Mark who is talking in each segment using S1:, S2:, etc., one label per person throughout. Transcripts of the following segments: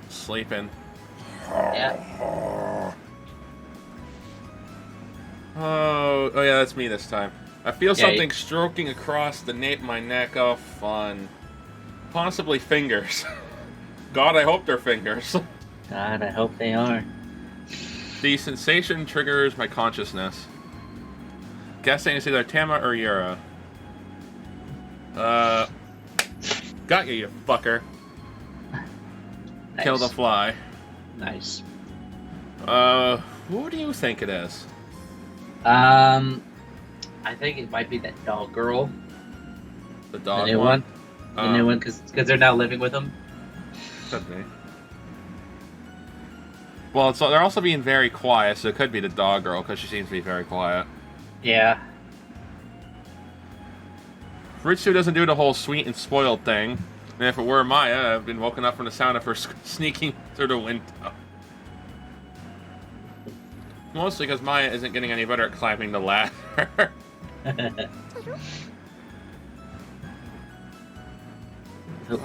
S1: Sleeping.
S2: Yeah.
S1: Oh yeah, that's me this time. I feel something stroking across the nape of my neck. Oh, fun. Possibly fingers. God, I hope they're fingers.
S2: God, I hope they are.
S1: The sensation triggers my consciousness. Guessing it's either Tama or Yura. Got you fucker.
S2: Nice.
S1: Kill the fly.
S2: Nice.
S1: Who do you think it is?
S2: I think it might be that dog girl.
S1: The dog
S2: the new
S1: one?
S2: The new one, because they're now living with him.
S1: Could be. Well, they're also being very quiet, so it could be the dog girl, because she seems to be very quiet.
S2: Yeah.
S1: Ritsu doesn't do the whole sweet and spoiled thing. And if it were Maya, I've been woken up from the sound of her sneaking through the window. Mostly because Maya isn't getting any better at climbing the ladder.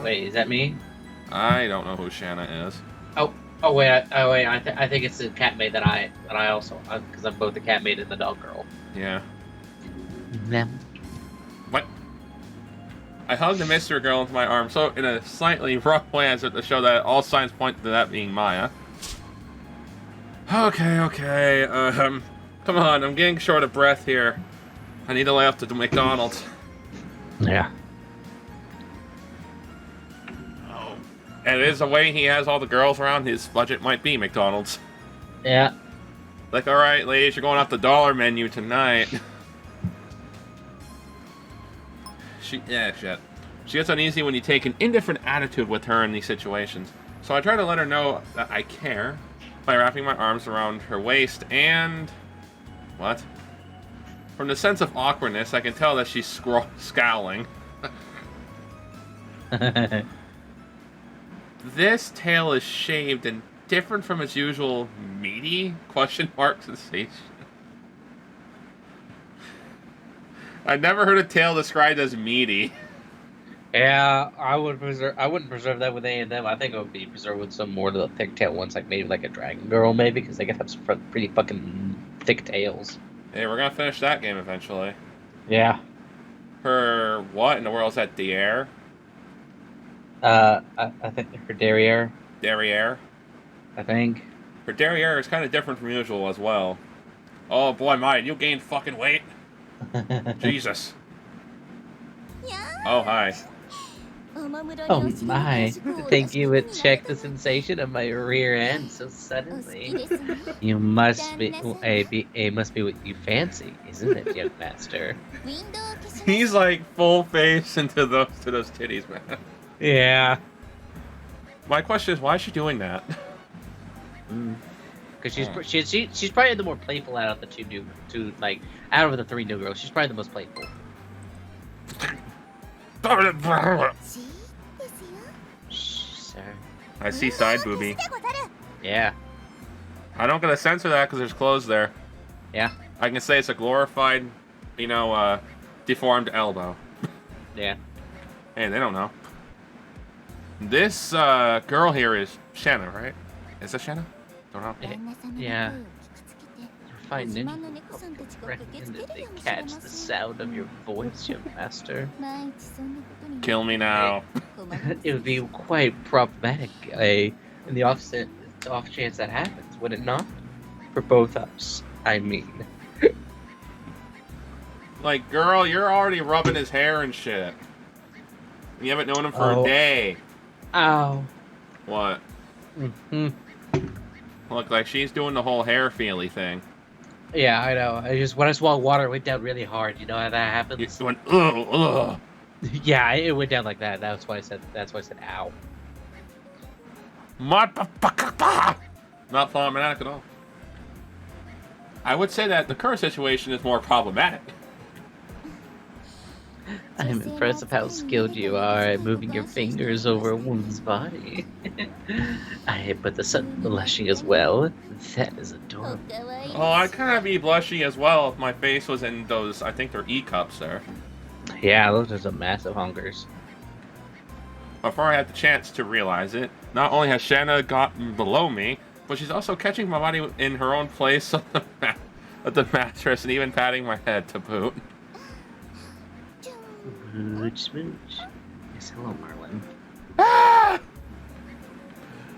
S2: Wait, is that me?
S1: I don't know who Shanna is.
S2: Oh wait, I think it's the cat maid that I also, because I'm both the cat maid and the dog girl.
S1: Yeah.
S2: Yeah.
S1: What? I hugged the mystery girl into my arms, so in a slightly rough way as if to show that all signs point to that being Maya. Okay, come on, I'm getting short of breath here. I need to lay off to McDonald's.
S2: Yeah.
S1: Oh. And it is the way he has all the girls around, his budget might be McDonald's.
S2: Yeah.
S1: Like, alright, ladies, you're going off the dollar menu tonight. Shit. She gets uneasy when you take an indifferent attitude with her in these situations. So I try to let her know that I care by wrapping my arms around her waist and... What? From the sense of awkwardness, I can tell that she's scowling. This tail is shaved and different from its usual meaty question mark sensation. I've never heard a tail described as meaty.
S2: Yeah, I wouldn't preserve that with any of them. I think it would be preserved with some more of the thick tail ones, like maybe like a dragon girl, maybe, because they could have some pretty fucking thick tails.
S1: Hey, we're gonna finish that game eventually.
S2: Yeah.
S1: Her what in the world is that? Derriere?
S2: I think her derriere.
S1: Derriere?
S2: I think.
S1: Her derriere is kind of different from usual as well. Oh boy, Maya, you gained fucking weight. Jesus. Oh, hi.
S2: Oh my, think you would check the sensation of my rear end so suddenly. You must be, it must be what you fancy, isn't it, young master?
S1: He's like full face into those titties, man.
S2: Yeah.
S1: My question is, why is she doing that?
S2: Because she's probably the more playful out of the out of the three new girls, she's probably the most playful. Sir.
S1: I see side booby.
S2: Yeah.
S1: I don't gonna censor that because there's clothes there.
S2: Yeah.
S1: I can say it's a glorified, deformed elbow.
S2: Yeah.
S1: Hey, they don't know. This girl here is Shanna, right? Is that Shanna? Don't know.
S2: Yeah. Fine ninja recommend that they catch the sound of your voice, young master.
S1: Kill me now.
S2: It would be quite problematic, in the off chance that happens, would it not? For both us, I mean.
S1: Like, girl, you're already rubbing his hair and shit. You haven't known him for a day.
S2: Ow.
S1: What?
S2: Mm-hmm.
S1: Look, like she's doing the whole hair feely thing.
S2: Yeah, I know. When I swallowed water, it went down really hard. You know how that happens?
S1: You went, ugh.
S2: Yeah, it went down like that. That's why I said ow.
S1: Not problematic at all. I would say that the current situation is more problematic.
S2: I'm impressed with how skilled you are at moving your fingers over a woman's body. But the sun blushing as well. That is adorable.
S1: Oh, I'd kind of be blushing as well if my face was in those, I think they're E-cups there.
S2: Yeah, those are some massive hungers.
S1: Before I had the chance to realize it, Not only has Shanna gotten below me, but she's also catching my body in her own place on the mattress and even patting my head to boot.
S2: Smooch, smooch. Yes, hello, Merlin.
S1: Ah!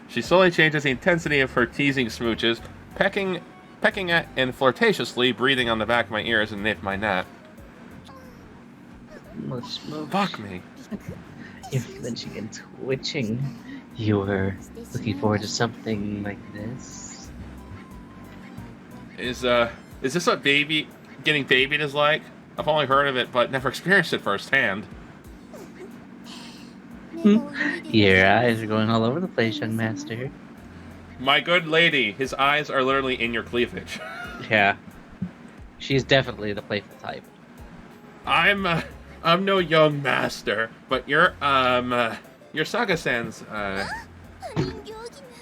S1: She slowly changes the intensity of her teasing smooches, pecking at and flirtatiously breathing on the back of my ears and nape my neck.
S2: Smooch, smooch.
S1: Fuck me.
S2: You're flinching and twitching. You were looking forward to something like this?
S1: Is this what getting babied is like? I've only heard of it, but never experienced it firsthand.
S2: Your eyes are going all over the place, young master.
S1: My good lady, his eyes are literally in your cleavage.
S2: Yeah. She's definitely the playful type.
S1: I'm no young master, but your Saga-san's,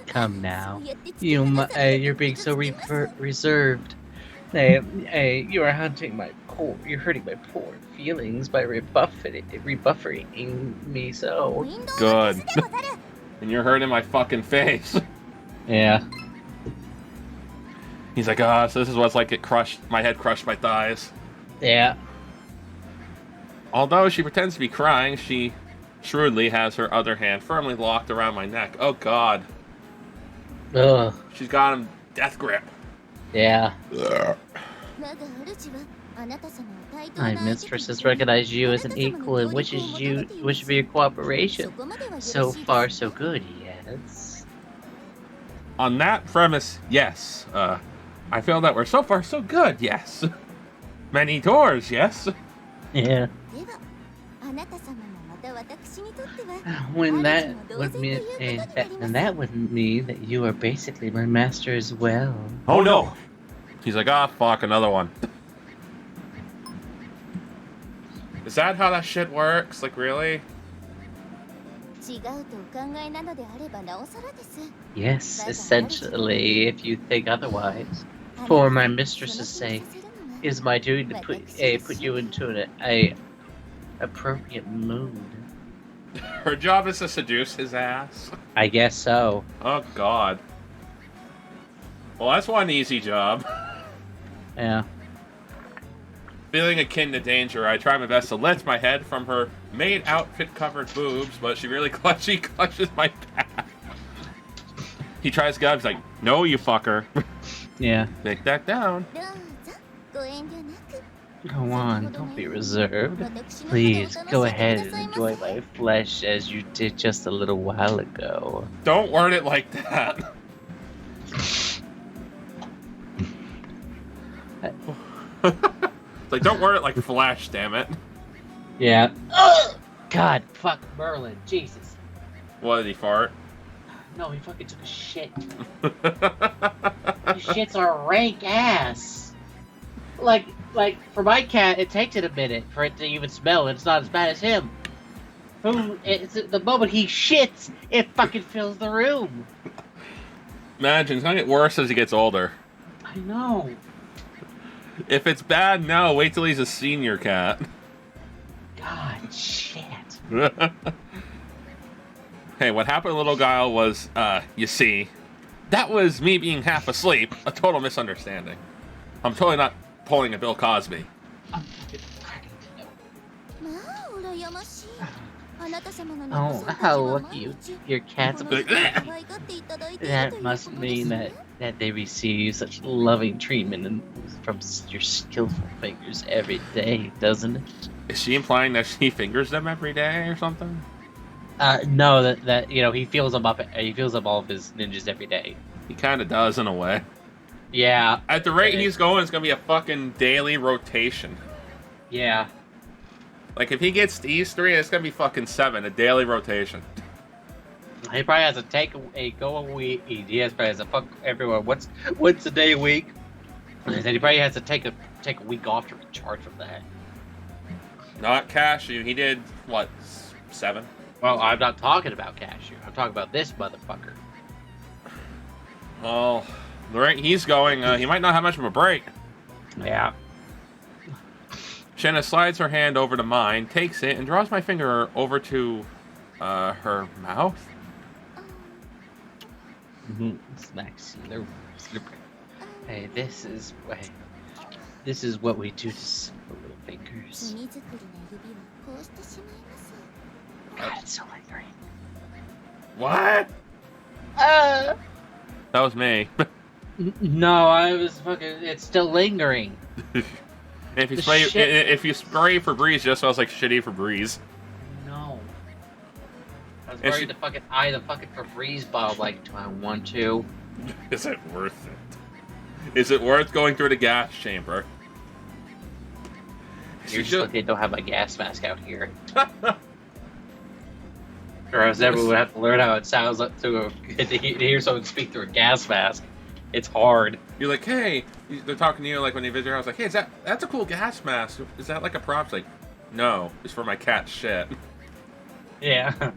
S2: Come now. You're being so reserved. Hey, you are you're hurting my poor feelings by rebuffering me so.
S1: Good. And you're hurting my fucking face.
S2: Yeah.
S1: He's like, so this is what it's like my head crushed by thighs.
S2: Yeah.
S1: Although she pretends to be crying, she shrewdly has her other hand firmly locked around my neck. Oh god.
S2: Ugh.
S1: She's got him death grip.
S2: Yeah.
S1: Ugh.
S2: My mistress has recognized you as an equal and wishes for your cooperation. So far, so good, yes.
S1: On that premise, yes. I feel that we're so far so good, yes. Many doors, yes.
S2: Yeah. That would mean that you are basically my master as well.
S1: Oh no! He's like, fuck, another one. Is that how that shit works? Like, really?
S2: Yes, essentially, if you think otherwise. For my mistress's sake, it is my duty to put you into an appropriate mood.
S1: Her job is to seduce his ass?
S2: I guess so.
S1: Oh, God. Well, that's one easy job.
S2: Yeah.
S1: Feeling akin to danger, I try my best to lift my head from her maid outfit-covered boobs, but she really clutches my back. He tries to get up, he's like, no, you fucker.
S2: Yeah.
S1: Take that down.
S2: Go on, don't be reserved. Please, go ahead and enjoy my flesh as you did just a little while ago.
S1: Don't word it like that. Like, don't word it like flesh, damn it.
S2: Yeah. God, fuck Merlin, Jesus.
S1: What, did he fart?
S2: No, he fucking took a shit. His shit's a rank ass. Like, for my cat, it takes it a minute for it to even smell, and it's not as bad as him. The moment he shits, it fucking fills the room.
S1: Imagine, it's gonna get worse as he gets older.
S2: I know.
S1: If it's bad now, wait till he's a senior cat.
S2: God, shit.
S1: Hey, what happened to Little Guile was, you see, that was me being half asleep. A total misunderstanding. I'm totally not pulling a Bill Cosby.
S2: Oh, how lucky your cat's That must mean that they receive such loving treatment from your skillful fingers every day, doesn't it?
S1: Is she implying that she fingers them every day or something?
S2: No, that he feels them up. He feels up all of his ninjas every day.
S1: He kind of does in a way.
S2: Yeah.
S1: At the rate he's going, it's gonna be a fucking daily rotation.
S2: Yeah.
S1: Like, if he gets these 3, it's gonna be fucking 7, a daily rotation.
S2: He probably has to take a week. He probably has to fuck everyone once a day a week. And then he probably has to take a week off to recharge from that.
S1: Not Cashew. He did, what, 7?
S2: Well, I'm not talking about Cashew. I'm talking about this motherfucker.
S1: Well, the rate he's going, he might not have much of a break.
S2: Yeah.
S1: Shanna slides her hand over to mine, takes it, and draws my finger over to, her mouth.
S2: Smack slurp, slurp. Hey, this is what we do to simple little fingers. God, it's so lingering.
S1: What? That was me.
S2: No, I was fucking. It's still lingering.
S1: If you spray Febreze, just smells like shitty Febreze.
S2: No. I was worried the fucking Febreze bottle. Like, do I want to?
S1: Is it worth it? Is it worth going through the gas chamber?
S2: You're just lucky I don't have my gas mask out here. Or else everyone would have to learn how it sounds like to hear someone speak through a gas mask. It's hard.
S1: You're like, hey, they're talking to you like when they visit your house, like, hey, that's a cool gas mask. Is that like a prop? It's like, no, it's for my cat's shit.
S2: Yeah.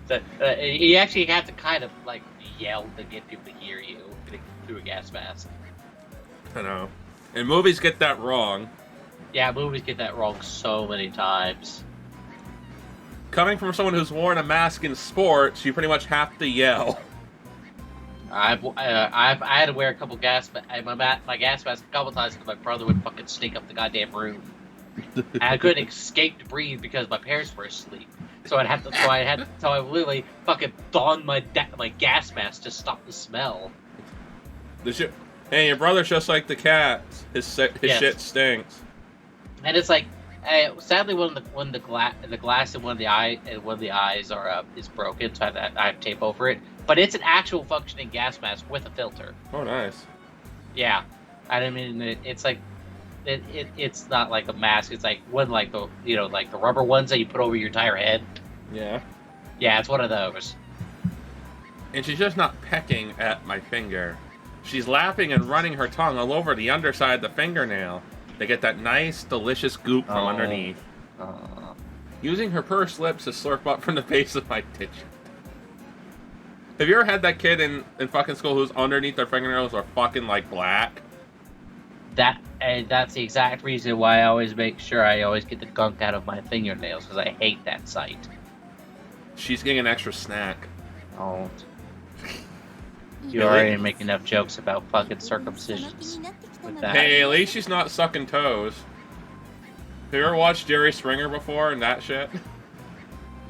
S2: So, you actually have to kind of like yell to get people to hear you through a gas mask.
S1: I know. And movies get that wrong.
S2: Yeah, movies get that wrong so many times.
S1: Coming from someone who's worn a mask in sports, you pretty much have to yell.
S2: I had to wear a couple my gas mask a couple times because my brother would fucking sneak up the goddamn room. And I couldn't escape to breathe because my parents were asleep. So I literally fucking donned my gas mask to stop the smell.
S1: Hey, your brother's just like the cat. His shit stinks.
S2: And it's like, sadly, when the glass in one of the eyes is broken, so I have tape over it. But it's an actual functioning gas mask with a filter.
S1: Oh, nice.
S2: Yeah, I mean, it's like, it's not like a mask. It's like one like the rubber ones that you put over your entire head.
S1: Yeah.
S2: Yeah, it's one of those.
S1: And she's just not pecking at my finger. She's lapping and running her tongue all over the underside of the fingernail. They get that nice, delicious goop from underneath. Using her pursed lips to slurp up from the base of my titch. Have you ever had that kid in fucking school who's underneath their fingernails are fucking like black?
S2: That's the exact reason why I always make sure I always get the gunk out of my fingernails, because I hate that sight.
S1: She's getting an extra snack.
S2: Oh. You already make enough jokes about fucking circumcisions with that.
S1: Hey, at least she's not sucking toes. Have you ever watched Jerry Springer before and that shit?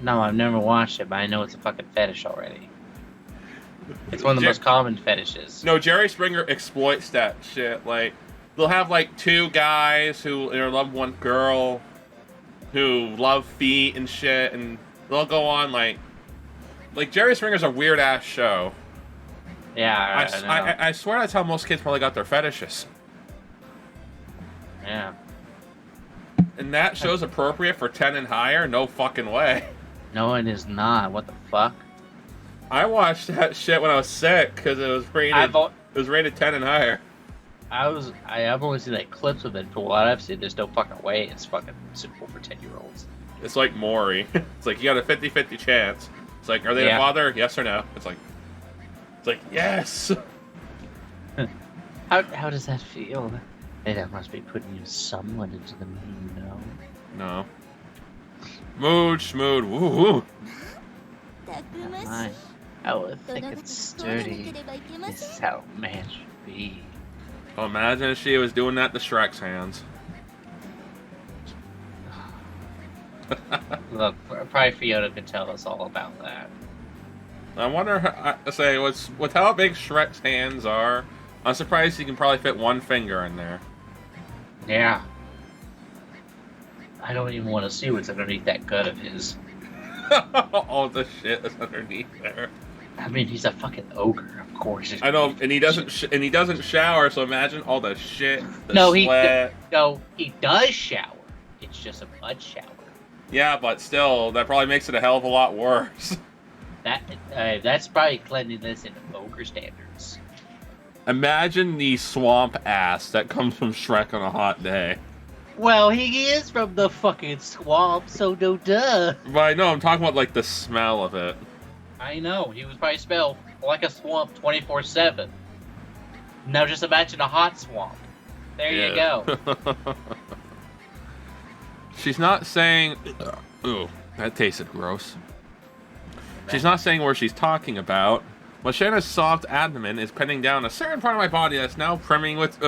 S2: No, I've never watched it, but I know it's a fucking fetish already. It's one of the most common fetishes.
S1: No, Jerry Springer exploits that shit. Like, they'll have like two guys who love one girl, who love feet and shit, and they'll go on like Jerry Springer's a weird ass show.
S2: Yeah,
S1: I swear that's how most kids probably got their fetishes.
S2: Yeah.
S1: And that show's appropriate for 10 and higher? No fucking way.
S2: No, it is not. What the fuck?
S1: I watched that shit when I was sick because it was rated 10 and higher.
S2: I've only seen like clips of it. For what I've seen, there's no fucking way it's fucking suitable for 10-year-olds.
S1: It's like Maury. It's like you got a 50-50 chance. It's like, are they a father? Yes or no? It's like yes.
S2: How does that feel? Hey, that must be putting someone into the mood, no?
S1: No. Mood, schmood, woo-woo.
S2: How thick and sturdy. This is how man should be.
S1: Oh, imagine if she was doing that to Shrek's hands.
S2: Look, probably Fiona could tell us all about that.
S1: I wonder, with how big Shrek's hands are, I'm surprised he can probably fit one finger in there.
S2: Yeah. I don't even want to see what's underneath that gut of his.
S1: All the shit that's underneath there.
S2: I mean, he's a fucking ogre, of course.
S1: I know, and he doesn't shower. So imagine all the shit,
S2: sweat. He does shower. It's just a mud shower.
S1: Yeah, but still, that probably makes it a hell of a lot worse.
S2: That's probably cleanliness in ogre standards.
S1: Imagine the swamp ass that comes from Shrek on a hot day.
S2: Well, he is from the fucking swamp, so no duh.
S1: But I know, I'm talking about like the smell of it.
S2: I know, he was probably smelled like a swamp 24/7. Now just imagine a hot swamp. There you go.
S1: She's not saying... Ooh, that tasted gross. She's not saying where she's talking about, Well, Shanna's soft abdomen is pinning down a certain part of my body that's now brimming with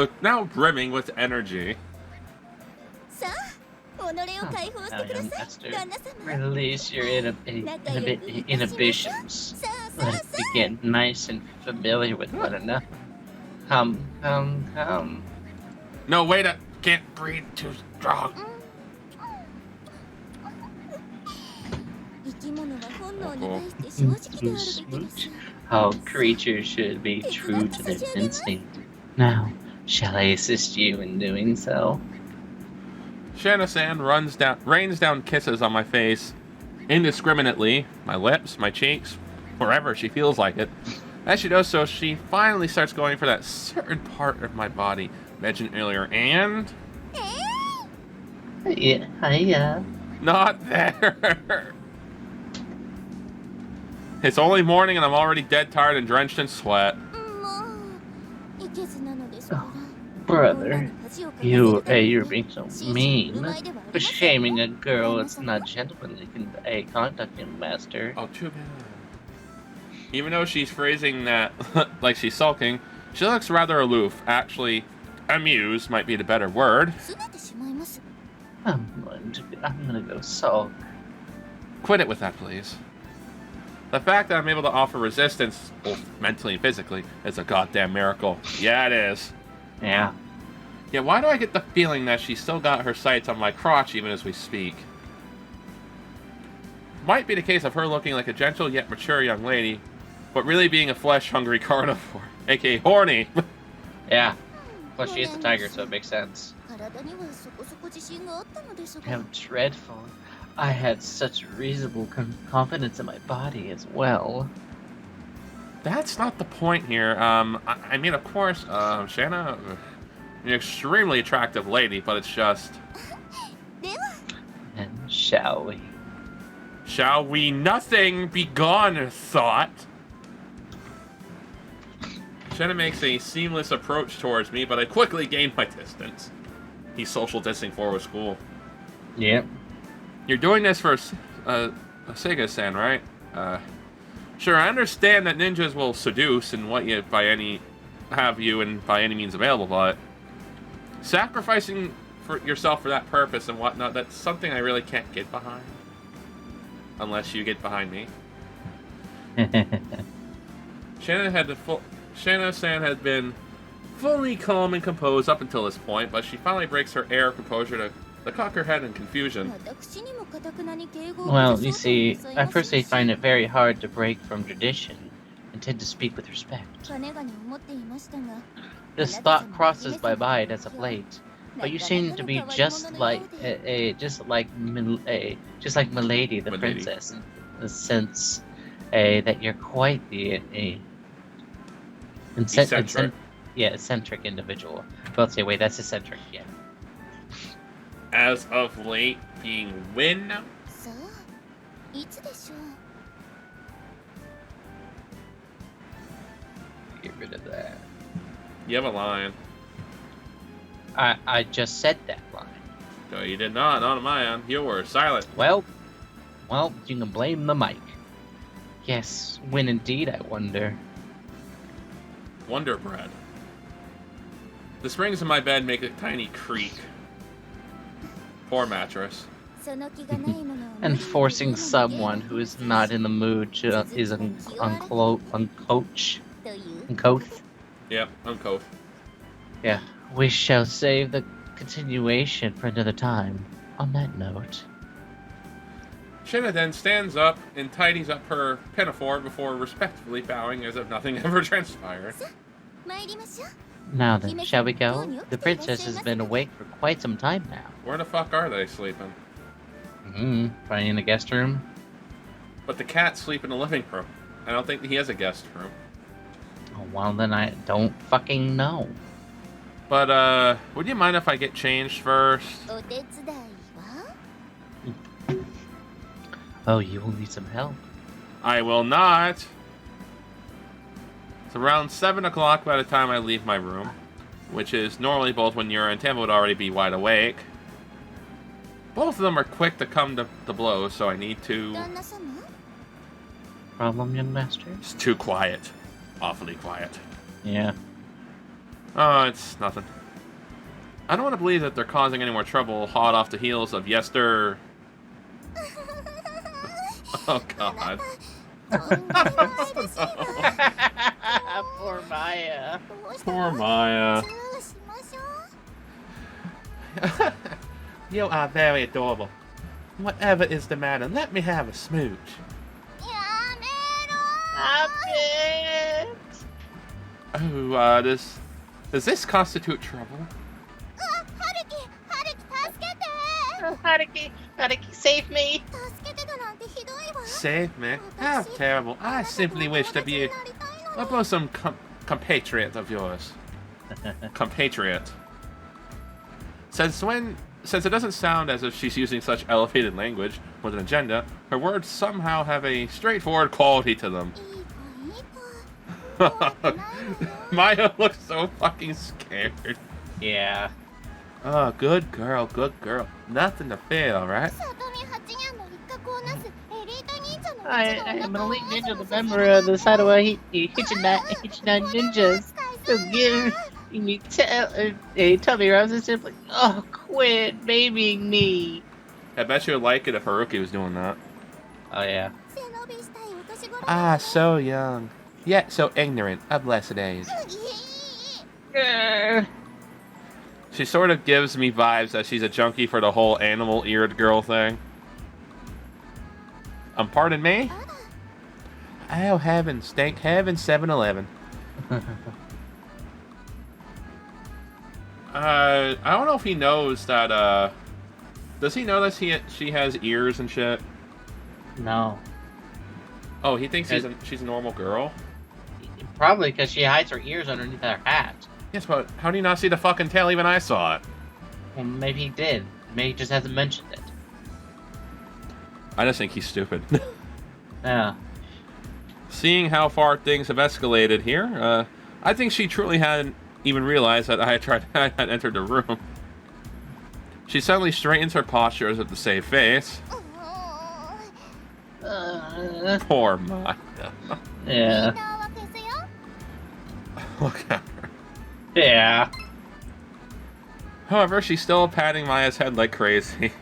S1: energy.
S2: Oh, now, young master, release your inhibitions. Let's get nice and familiar with one another. Come.
S1: No, wait, I can't breathe too strong.
S2: All creatures should be true to their instinct. Now, shall I assist you in doing so?
S1: Shanna-san rains down kisses on my face, indiscriminately, my lips, my cheeks, wherever she feels like it. As she does so, she finally starts going for that certain part of my body mentioned earlier, and...
S2: Yeah.
S1: Not there! It's only morning and I'm already dead tired and drenched in sweat.
S2: Oh, brother, you're being so mean. For shaming a girl, it's not gentlemanly conduct, young master.
S1: Oh, too bad. Even though she's phrasing that like she's sulking, she looks rather aloof. Actually, amused might be the better word.
S2: I'm gonna go sulk.
S1: Quit it with that, please. The fact that I'm able to offer resistance, both mentally and physically, is a goddamn miracle. Yeah, it is.
S2: Yeah.
S1: Yeah, why do I get the feeling that she's still got her sights on my crotch even as we speak? Might be the case of her looking like a gentle yet mature young lady, but really being a flesh-hungry carnivore, aka horny.
S2: Yeah. Plus she is a tiger, so it makes sense. How dreadful. I had such reasonable confidence in my body as well.
S1: That's not the point here. I mean, of course, Shanna, an extremely attractive lady, but it's just...
S2: And shall we?
S1: Shall we nothing be gone, thought? Shanna makes a seamless approach towards me, but I quickly gain my distance. He's social distancing forward school.
S2: Yep.
S1: You're doing this for Sega-san, right? Sure, I understand that ninjas will seduce and what you by any means available, but sacrificing for yourself for that purpose and whatnot, that's something I really can't get behind. Unless you get behind me. Shanna-san had been fully calm and composed up until this point, but she finally breaks her air of composure to cock her head in confusion.
S2: Well, you see, I personally find it very hard to break from tradition and tend to speak with respect. This thought crosses my mind as of late, but you seem to be just like Milady, the princess, in the sense that you're quite the eccentric individual. Well, say, wait, that's eccentric, yeah.
S1: As of late, being when?
S2: Get rid of that.
S1: You have a line.
S2: I just said that line.
S1: No, you did not. Not on my end. You were silent.
S2: Well, you can blame the mic. Yes, when indeed, I wonder.
S1: Wonder Bread. The springs in my bed make a tiny creak. Poor mattress.
S2: And forcing someone who is not in the mood to is uncoach.
S1: Yep, uncoach.
S2: Yeah, we shall save the continuation for another time. On that note.
S1: Shanna then stands up and tidies up her pinafore before respectfully bowing as if nothing ever transpired.
S2: Now then, shall we go? The princess has been awake for quite some time now.
S1: Where the fuck are they sleeping?
S2: Probably in the guest room.
S1: But the cats sleep in the living room. I don't think he has a guest room.
S2: Oh, well then I don't fucking know.
S1: But, would you mind if I get changed first?
S2: Oh, you will need some help.
S1: I will not. It's around 7 o'clock by the time I leave my room, which is normally both when Yura and Tamma would already be wide awake. Both of them are quick to come to blows, so I need to...
S2: Problem, young master?
S1: It's too quiet. awfully quiet.
S2: Yeah.
S1: Oh, it's nothing. I don't want to believe that they're causing any more trouble hot off the heels of yester. Oh, God.
S2: Poor Maya.
S1: Poor Maya. You are very adorable. Whatever is the matter, let me have a smooch.
S2: Stop it!
S1: Oh, does this constitute trouble?
S2: Oh, Haruki, save me!
S1: Save me? How terrible. I simply wish to be both some compatriot of yours. Compatriot. Since it doesn't sound as if she's using such elevated language with an agenda, her words somehow have a straightforward quality to them. Maya looks so fucking scared.
S2: Yeah.
S1: Oh, good girl, good girl. Nothing to fear, alright?
S2: I am an elite ninja, the member of the Sadawa Hichinai ninjas. So give me tell me, Rose is simply, oh, quit babying me.
S1: I bet you would like it if Haruki was doing that.
S2: Oh, yeah.
S1: Ah, so young. Yet so ignorant of blessed age. She sort of gives me vibes that she's a junkie for the whole animal-eared girl thing. Pardon me? Oh, heavens. Thank heaven 7-Eleven. I don't know if he knows that, does he know that she has ears and shit?
S2: No.
S1: Oh, he thinks she's a normal girl?
S2: Probably because she hides her ears underneath her hat.
S1: Yes, but how do you not see the fucking tail? Even I saw it.
S2: Well, maybe he did. Maybe he just hasn't mentioned it.
S1: I just think he's stupid.
S2: Yeah.
S1: Seeing how far things have escalated here, I think she truly hadn't even realized that I had entered the room. She suddenly straightens her posture as if to save face. Poor Maya.
S2: Yeah.
S1: Look at her.
S2: Yeah.
S1: However, she's still patting Maya's head like crazy.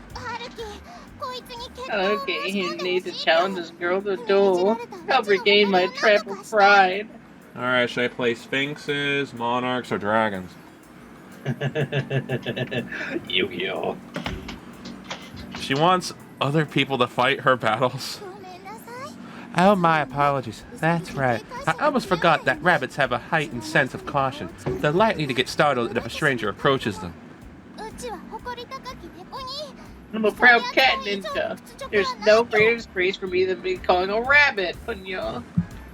S2: Okay, you need to challenge this girl to a duel. Help regain my trampled pride.
S1: Alright, should I play Sphinxes, Monarchs, or Dragons?
S2: Yu-Gi-Oh!
S1: She wants other people to fight her battles. Oh, my apologies. That's right. I almost forgot that rabbits have a heightened sense of caution. They're likely to get startled if a stranger approaches them.
S2: I'm a proud cat ninja. There's no greater disgrace for me than being calling a rabbit, Punya.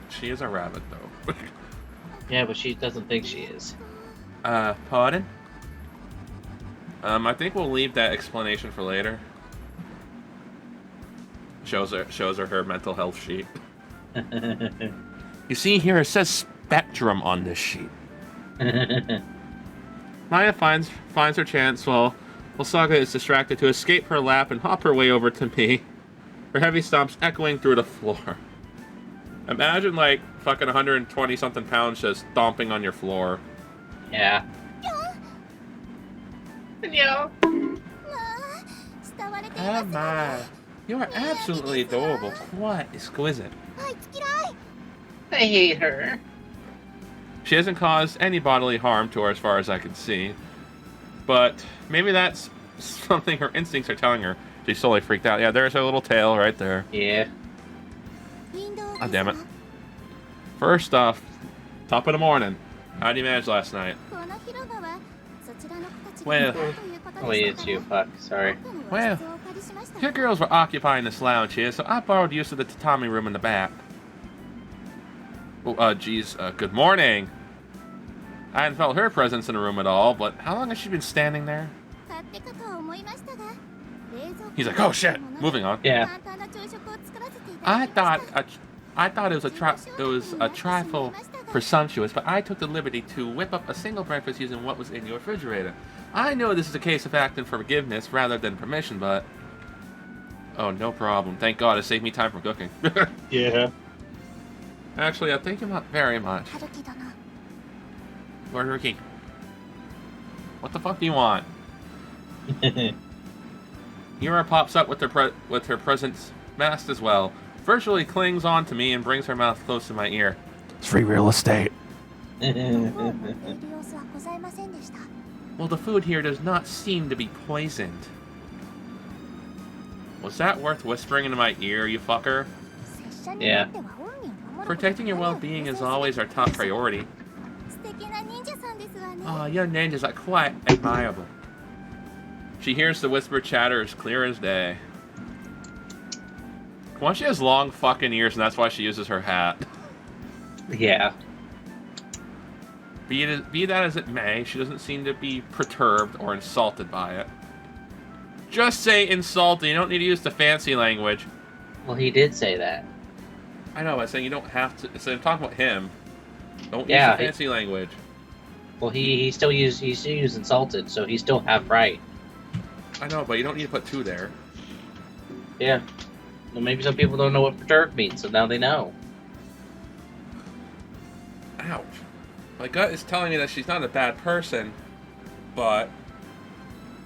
S1: She is a rabbit, though.
S2: Yeah, but she doesn't think she is.
S1: Pardon? I think we'll leave that explanation for later. Shows her mental health sheet. You see here, it says spectrum on this sheet. Maya finds her chance while Saga is distracted to escape her lap and hop her way over to me. Her heavy stomps echoing through the floor. Imagine like fucking 120 something pounds just stomping on your floor.
S2: Yeah. Yeah.
S1: Oh my. You are absolutely adorable. Quite exquisite.
S2: I hate her.
S1: She hasn't caused any bodily harm to her as far as I can see. But maybe that's something her instincts are telling her. She's totally freaked out. Yeah, there's her little tail right there.
S2: Yeah.
S1: Ah, damn it. First off, top of the morning. How'd you manage last night? Well,
S2: Wait, it's you. Fuck. Sorry.
S1: well, your girls were occupying this lounge here, so I borrowed use of the tatami room in the back. Oh, geez, good morning. I hadn't felt her presence in the room at all, but how long has she been standing there? He's like, oh shit! Moving on.
S2: Yeah.
S1: I thought it was a trifle presumptuous, but I took the liberty to whip up a single breakfast using what was in your refrigerator. I know this is a case of acting for forgiveness rather than permission, but... Oh, no problem. Thank God it saved me time from cooking.
S2: Yeah.
S1: Actually, thank you very much. Where's her key? What the fuck do you want? Yura pops up with her presence masked as well. Virtually clings on to me and brings her mouth close to my ear. It's free real estate. Well, the food here does not seem to be poisoned. Was that worth whispering into my ear, you fucker?
S2: Yeah.
S1: Protecting your well-being is always our top priority. Oh, your ninjas are quite admirable. She hears the whispered chatter as clear as day. Well, she has long fucking ears, and that's why she uses her hat.
S2: Yeah.
S1: Be that as it may, she doesn't seem to be perturbed or insulted by it. Just say insulted. You don't need to use the fancy language.
S2: Well, he did say that.
S1: I know, I'm saying you don't have to. So I'm talking about him. Don't use the fancy language.
S2: Well, he still used insulted, so he's still half right.
S1: I know, but you don't need to put two there.
S2: Yeah. Well, maybe some people don't know what perturbed means, so now they know.
S1: Ouch. My gut is telling me that she's not a bad person, but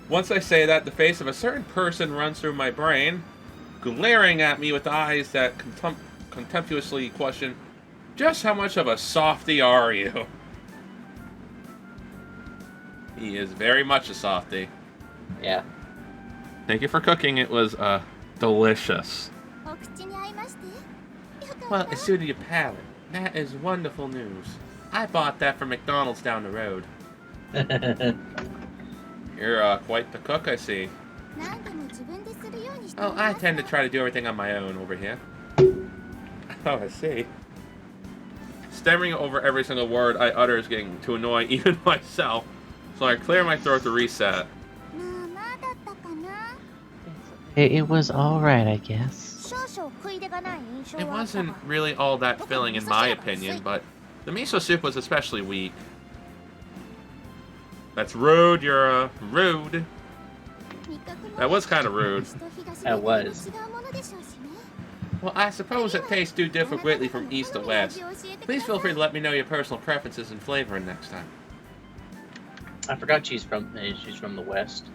S1: once I say that, the face of a certain person runs through my brain, glaring at me with eyes that contemptuously question, just how much of a softie are you? He is very much a softie.
S2: Yeah.
S1: Thank you for cooking. It was, delicious. Well, it suited your palate. That is wonderful news. I bought that from McDonald's down the road. You're, quite the cook, I see. Oh, I tend to try to do everything on my own over here. Oh, I see. Stammering over every single word I utter is getting to annoy even myself, so I clear my throat to reset.
S2: It was alright, I guess.
S1: It wasn't really all that filling in my opinion, but the miso soup was especially weak. That's rude, you're rude. That was kind of rude.
S2: That was.
S1: Well, I suppose that tastes do differ greatly from east to west. Please feel free to let me know your personal preferences and flavoring next time.
S2: I forgot she's from the west.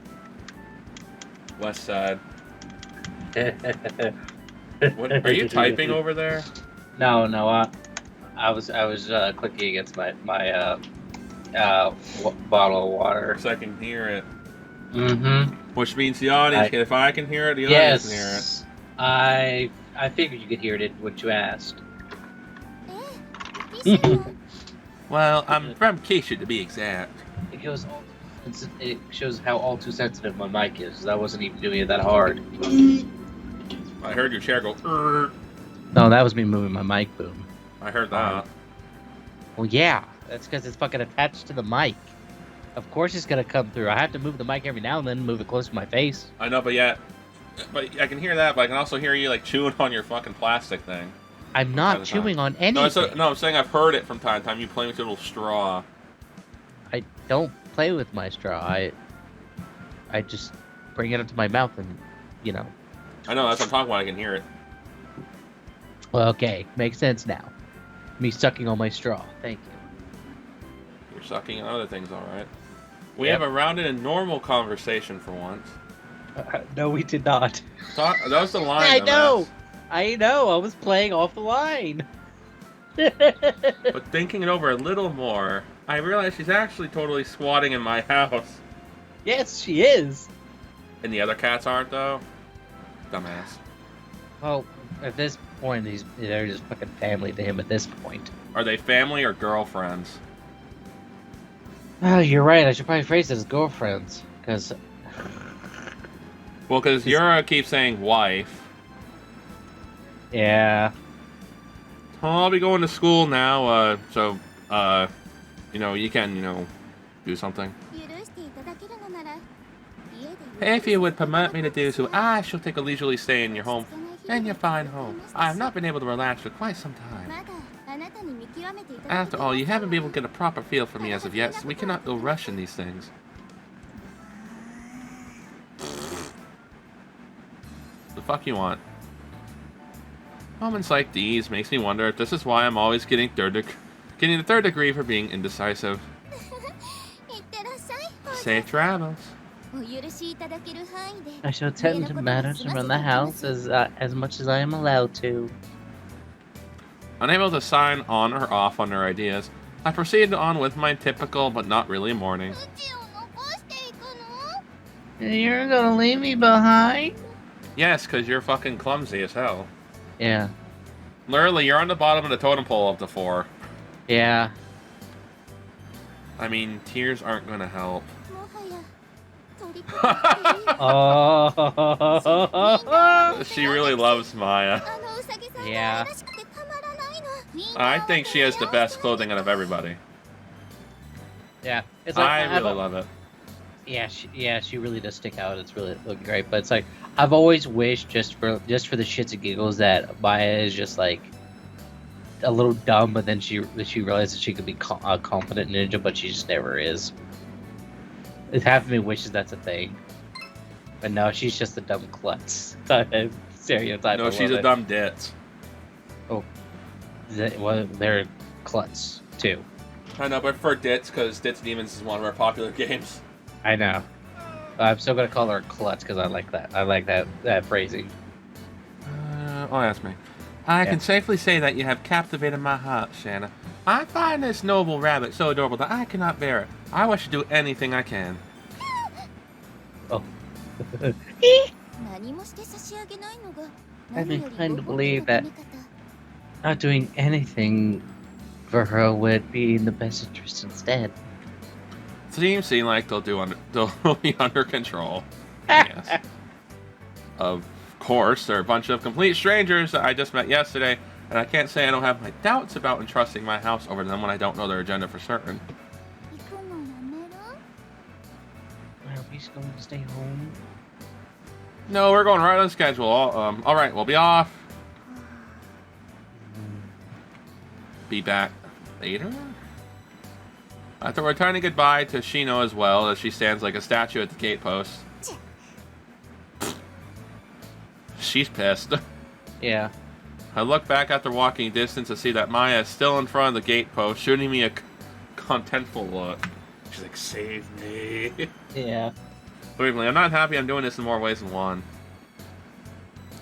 S1: West side. What, are you typing over there?
S2: No, I was clicking against my bottle of water.
S1: So I can hear it.
S2: Mm-hmm.
S1: Which means the audience, if I can hear it, the audience can hear it.
S2: I figured you could hear it, what you asked.
S1: Well, I'm from Keisha to be exact.
S2: It shows how all too sensitive my mic is. I wasn't even doing it that hard.
S1: I heard your chair go.
S2: No, that was me moving my mic boom.
S1: I heard that.
S2: Well, yeah, that's because it's fucking attached to the mic. Of course it's gonna come through. I have to move the mic every now and then, move it close to my face.
S1: I know, but I can hear that, but I can also hear you like chewing on your fucking plastic thing.
S2: I'm not chewing on anything.
S1: No, I'm saying I've heard it from time to time. You playing with your little straw.
S2: I don't play with my straw. I just bring it up to my mouth and, you know.
S1: I know, that's what I'm talking about. I can hear it.
S2: Well, okay. Makes sense now. Me sucking on my straw. Thank you.
S1: You're sucking on other things, alright. We have a rounded and normal conversation for once.
S2: No, we did not.
S1: That was the line.
S2: I know. I was playing off the line.
S1: But thinking it over a little more, I realized she's actually totally squatting in my house.
S2: Yes, she is.
S1: And the other cats aren't, though? Dumbass.
S2: Well, at this point, they're just fucking family to him at this point.
S1: Are they family or girlfriends?
S2: Oh, you're right. I should probably phrase it as girlfriends. Because...
S1: Well, because Yura keeps saying wife.
S2: Yeah.
S1: I'll be going to school now, so, you can, do something. If you would permit me to do so, I shall take a leisurely stay in your home, and your fine home. I have not been able to relax for quite some time. After all, you haven't been able to get a proper feel for me as of yet, so we cannot go rushing these things. The fuck you want? Moments like these makes me wonder if this is why I'm always getting the third degree for being indecisive. Safe travels.
S2: I shall tend to matters around the house as much as I am allowed to.
S1: Unable to sign on or off on their ideas, I proceeded on with my typical but not really morning.
S2: You're gonna leave me behind?
S1: Yes, because you're fucking clumsy as hell.
S2: Yeah.
S1: Literally, you're on the bottom of the totem pole of the 4.
S2: Yeah.
S1: I mean, tears aren't gonna help.
S2: Oh.
S1: She really loves Maya.
S2: Yeah.
S1: I think she has the best clothing out of everybody.
S2: Yeah. It's
S1: I really love it.
S2: Yeah, she really does stick out. It's really looking great. But it's like I've always wished just for the shits and giggles that Maya is just like a little dumb, but then she realizes she could be a confident ninja, but she just never is. Half of me wishes that's a thing, but no, she's just a dumb klutz. Stereotype.
S1: No, she's a dumb ditz.
S2: Oh, well, they're klutz too.
S1: I know, but for ditz, because Ditz Demons is one of our popular games.
S2: I know. I'm still gonna call her klutz because I like that. I like that phrasing.
S1: Ask me. I can safely say that you have captivated my heart, Shanna. I find this noble rabbit so adorable that I cannot bear it. I wish to do anything I can.
S2: Oh. I'm inclined to believe that not doing anything for her would be in the best interest instead.
S1: Teams seem like they'll be under control. Yes. Of course, they're a bunch of complete strangers that I just met yesterday, and I can't say I don't have my doubts about entrusting my house over to them when I don't know their agenda for certain.
S2: Are we going to stay home?
S1: No, we're going right on schedule. All right, we'll be off. Be back later. After returning goodbye to Shino as well, as she stands like a statue at the gate post. She's pissed.
S2: Yeah.
S1: I look back after walking distance to see that Maya is still in front of the gate post, shooting me a contentful look. She's like, save me.
S2: Yeah.
S1: Believe me, I'm not happy I'm doing this in more ways than one.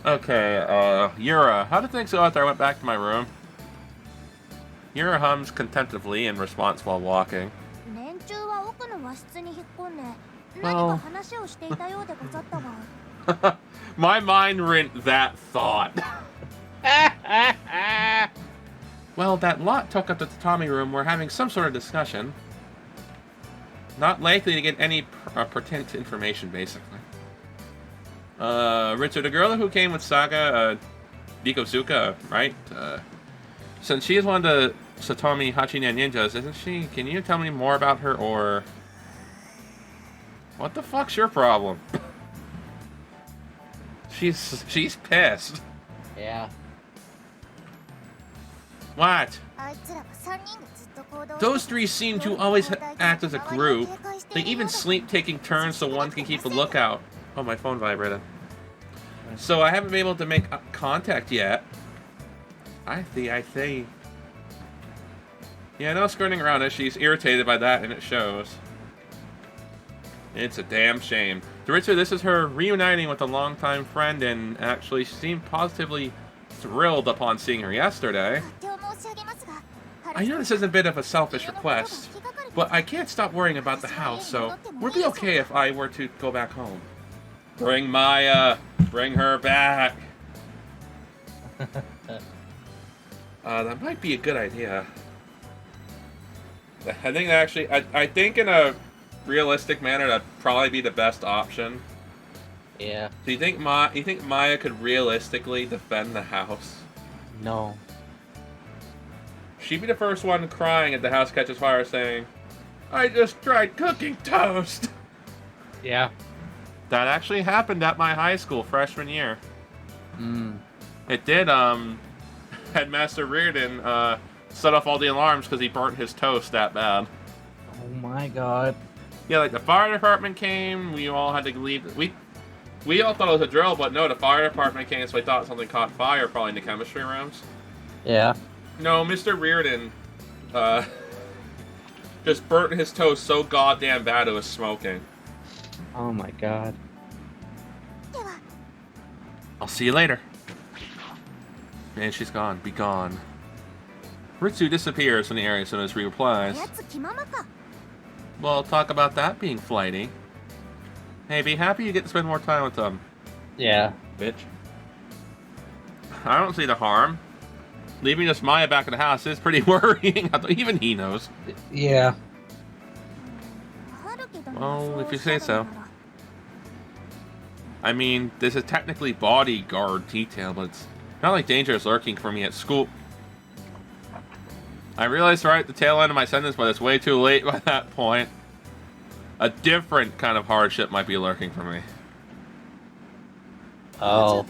S1: Okay, Yura, how did things go after I went back to my room? Yura hums contemplatively in response while walking.
S2: Well,
S1: my mind went that thought. Well, that lot took up the tatami room. We're having some sort of discussion. Not likely to get any pertinent information, basically. Richard, the girl who came with Saga, Bikosuka, right? Since she is one of the Satomi Hachinen ninjas, isn't she? Can you tell me more about her, or... What the fuck's your problem? She's pissed.
S2: Yeah.
S1: What? Those three seem to always act as a group. They even sleep taking turns so one can keep a lookout. Oh, my phone vibrated. So I haven't been able to make contact yet. I see. Yeah, no skirting around it. She's irritated by that, and it shows. It's a damn shame. To Richard, this is her reuniting with a longtime friend, and actually she seemed positively thrilled upon seeing her yesterday. I know this is a bit of a selfish request, but I can't stop worrying about the house, so would it be okay if I were to go back home? Bring Maya! Bring her back! That might be a good idea. I think actually, I think in a realistic manner, that'd probably be the best option.
S2: Yeah.
S1: So you think Maya could realistically defend the house?
S2: No.
S1: She'd be the first one crying if the house catches fire, saying, "I just tried cooking toast."
S2: Yeah.
S1: That actually happened at my high school freshman year. It did. Headmaster Reardon set off all the alarms because he burnt his toast that bad.
S2: Oh my god.
S1: Yeah, like the fire department came. We all had to leave. We all thought it was a drill, but no, the fire department came, so we thought something caught fire, probably in the chemistry rooms.
S2: Yeah.
S1: No, Mr. Reardon, just burnt his toast so goddamn bad it was smoking.
S2: Oh my god.
S1: I'll see you later. And she's gone. Be gone. Ritsu disappears from the area as soon as he replies. Well, talk about that being flighty. Hey, be happy you get to spend more time with them.
S2: Yeah.
S1: Bitch. I don't see the harm. Leaving just Maya back at the house is pretty worrying. Even he knows.
S2: Yeah.
S1: Well, if you say so. I mean, this is technically bodyguard detail, but it's not like danger is lurking for me at school. I realized right at the tail end of my sentence, but it's way too late by that point. A different kind of hardship might be lurking for me.
S2: Oh.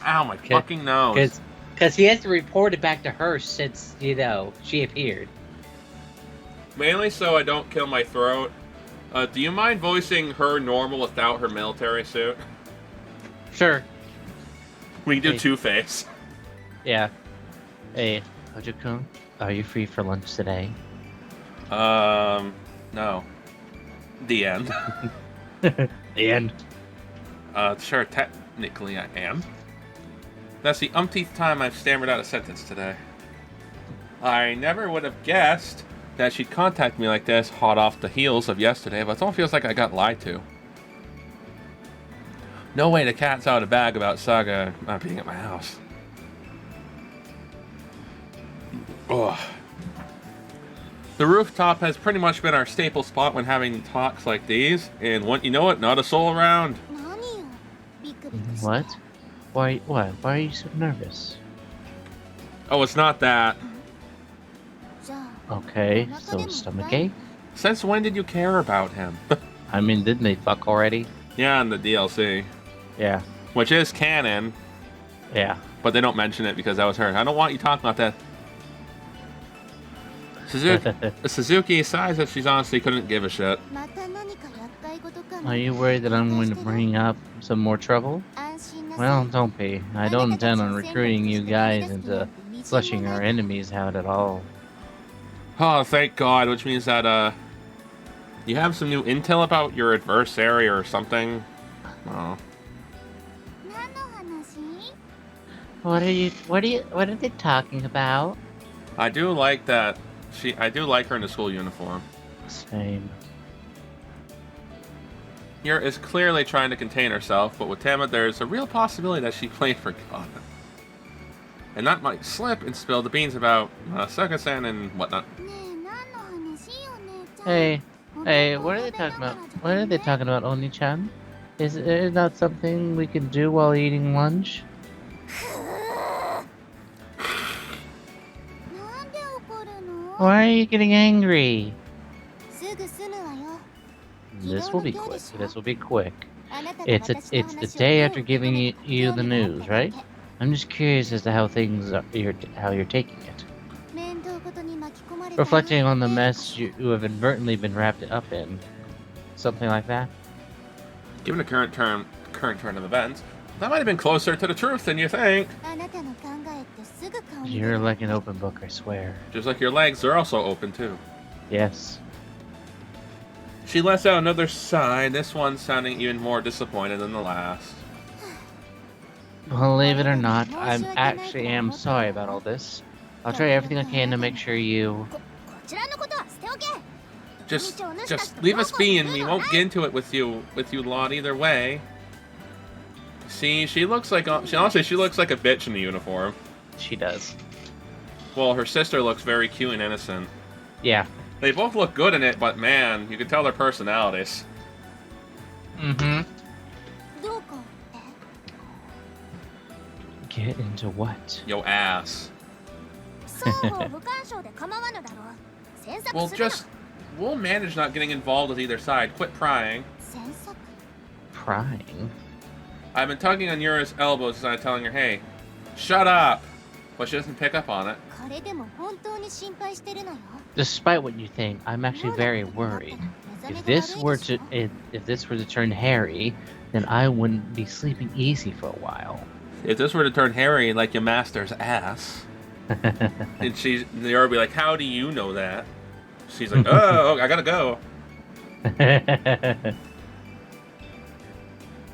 S1: Ow, my fucking nose.
S2: Because he has to report it back to her since, you know, she appeared.
S1: Mainly so I don't kill my throat. Do you mind voicing her normal without her military suit?
S2: Sure.
S1: We can do Two-Face.
S2: Yeah. Hey, Hojo-kun, are you free for lunch today?
S1: No. The end.
S2: The end.
S1: Sure, technically I am. That's the umpteenth time I've stammered out a sentence today. I never would have guessed that she'd contact me like this, hot off the heels of yesterday, but it almost feels like I got lied to. No way the cat's out of the bag about Saga not being at my house. Ugh. The rooftop has pretty much been our staple spot when having talks like these, and you know it, not a soul around.
S2: What? Why are you so nervous?
S1: Oh, it's not that.
S2: Okay, so stomachache?
S1: Since when did you care about him?
S2: I mean, didn't they fuck already?
S1: Yeah, in the DLC.
S2: Yeah.
S1: Which is canon.
S2: Yeah.
S1: But they don't mention it because that was her. I don't want you talking about that. Suzuki sighs that she's honestly couldn't give a shit.
S2: Are you worried that I'm going to bring up some more trouble? Well, don't be. I don't intend on recruiting you guys into flushing our enemies out at all.
S1: Oh, thank God, which means that, you have some new intel about your adversary or something? Oh.
S2: What are they talking about?
S1: I do like that. I do like her in the school uniform.
S2: Same.
S1: Yura is clearly trying to contain herself, but with Tama, there's a real possibility that she played for God. And that might slip and spill the beans about Saka-san and whatnot.
S2: Hey, what are they talking about? What are they talking about, Oni-chan? Is it not something we can do while eating lunch? Why are you getting angry? This will be quick. This will be quick. It's the day after giving you the news, right? I'm just curious as to how you're taking it. Reflecting on the mess you have inadvertently been wrapped up in. Something like that?
S1: Given the current turn of events, that might have been closer to the truth than you think.
S2: You're like an open book, I swear.
S1: Just like your legs are also open, too.
S2: Yes.
S1: She lets out another sigh, this one sounding even more disappointed than the last.
S2: Believe it or not, I actually am sorry about all this. I'll try everything I can to make sure you...
S1: Just leave us be and we won't get into it with you lot either way. See, she looks like a bitch in the uniform.
S2: She does.
S1: Well, her sister looks very cute and innocent.
S2: Yeah.
S1: They both look good in it, but man, you can tell their personalities.
S2: Mm-hmm. Get into what?
S1: Yo, ass. We'll manage not getting involved with either side. Quit prying.
S2: Prying?
S1: I've been tugging on Yura's elbows as I'm telling her, hey, shut up! But she doesn't pick up on it.
S2: Despite what you think, I'm actually very worried. If this were to turn hairy, then I wouldn't be sleeping easy for a while.
S1: If this were to turn hairy like your master's ass, and Liara would be like, "How do you know that?" She's like, "Oh, I gotta go."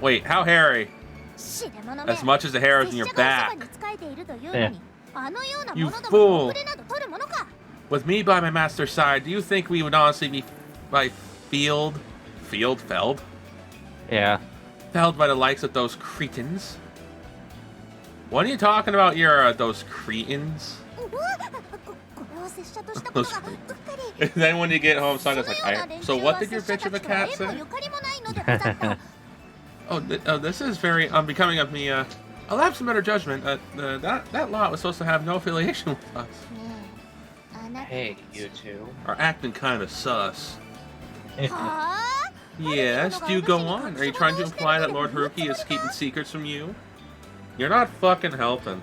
S1: Wait, how hairy? As much as the hair is in your back.
S2: Yeah.
S1: You fool! With me by my master's side, do you think we would honestly be felled?
S2: Yeah.
S1: Felled by the likes of those cretins? What are you talking about, those cretins? And then when you get home, Saga's like, so what did your bitch of a cat say? This is very unbecoming of me. I'll have some better judgment. That lot was supposed to have no affiliation with us.
S2: Hey, you two.
S1: Are acting kind of sus. Yes, do go on. Are you trying to imply that Lord Haruki is keeping secrets from you? You're not fucking helping.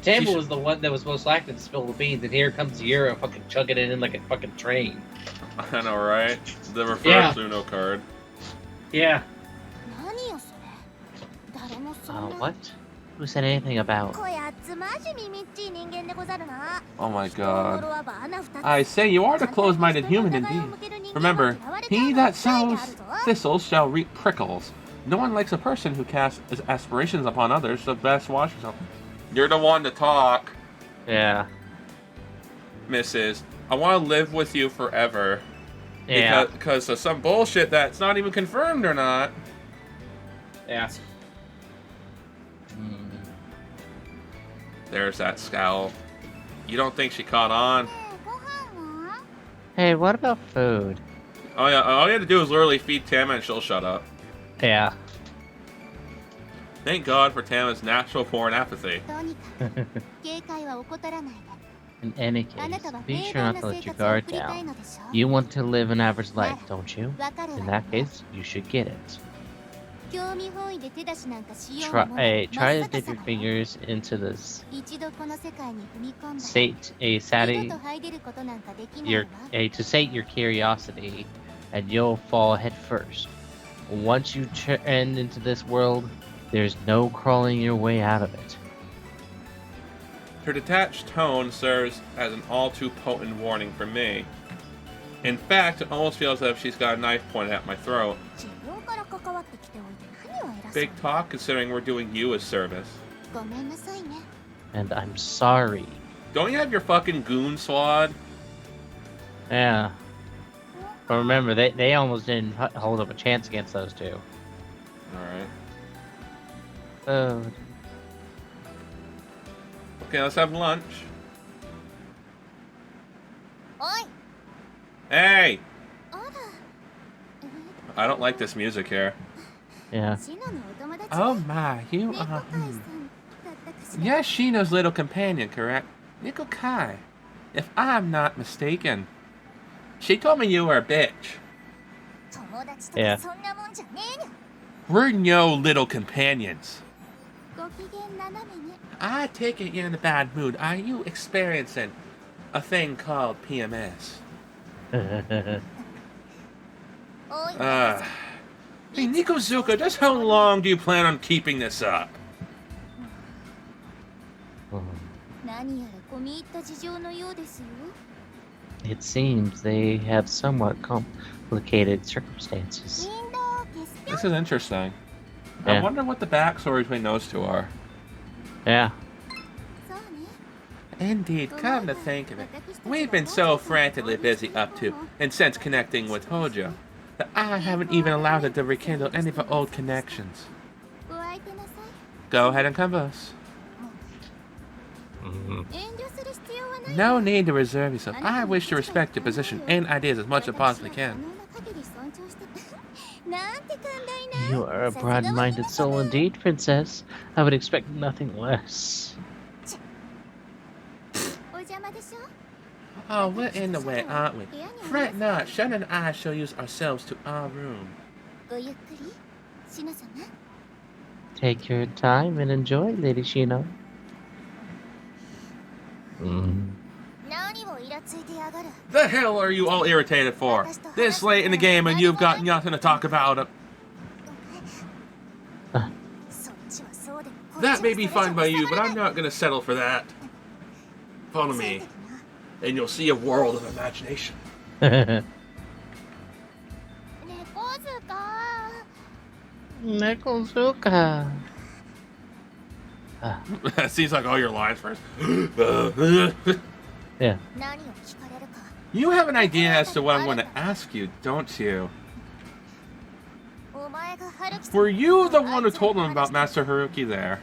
S2: Tamba was the one that was most likely to spill the beans, and here comes Yura fucking chugging it in like a fucking train.
S1: I know, right? The reverse Uno card.
S2: Yeah. What? Who said anything about?
S1: Oh my god. I say, you are the closed-minded human indeed. Remember, he that sows thistles shall reap prickles. No one likes a person who casts his aspirations upon others, so best watch yourself. You're the one to talk.
S2: Yeah.
S1: Mrs. I want to live with you forever.
S2: Yeah.
S1: Because of some bullshit that's not even confirmed or not.
S2: Yeah.
S1: There's that scowl. You don't think she caught on?
S2: Hey, what about food?
S1: Oh yeah, all you have to do is literally feed Tama and she'll shut up.
S2: Yeah.
S1: Thank God for Tama's natural born apathy.
S2: In any case, be sure not to let your guard down. You want to live an average life, don't you? In that case, you should get it. Try to dip your fingers into this to sate your curiosity, and you'll fall head first. Once you turn into this world, there's no crawling your way out of it.
S1: Her detached tone serves as an all-too-potent warning for me. In fact, it almost feels as if she's got a knife pointed at my throat. Big talk, considering we're doing you a service.
S2: And I'm sorry.
S1: Don't you have your fucking goon squad?
S2: Yeah. But remember, they almost didn't hold up a chance against those two.
S1: Alright.
S2: Oh.
S1: Okay, let's have lunch. Hey! I don't like this music here.
S2: Yeah.
S1: Oh my, you are... You're Shino's little companion, correct? Neko-Kai, if I'm not mistaken. She told me you were a bitch.
S2: Yeah.
S1: We're no little companions. I take it you're in a bad mood. Are you experiencing a thing called PMS? Hey, Nikozuka, just how long do you plan on keeping this up?
S2: It seems they have somewhat complicated circumstances.
S1: This is interesting.
S2: Yeah.
S1: I wonder what the backstory between those two are.
S2: Yeah.
S1: Indeed, come to think of it, we've been so frantically busy up to and since connecting with Hojo that I haven't even allowed her to rekindle any of her old connections. Go ahead and converse. No need to reserve yourself. I wish to respect your position and ideas as much as I possibly can.
S2: You are a broad-minded soul indeed, Princess. I would expect nothing less.
S1: Oh, we're in the way, aren't we? Fret not, Shun and I shall use ourselves to our room.
S2: Take your time and enjoy, Lady Shino.
S1: The hell are you all irritated for? This late in the game and you've got nothing to talk about. That may be fine by you, but I'm not gonna settle for that. Follow me, and you'll see a world of imagination.
S2: Nekozuka.
S1: That seems like all your lines first.
S2: Yeah.
S1: You have an idea as to what I'm going to ask you, don't you? Were you the one who told them about Master Haruki there?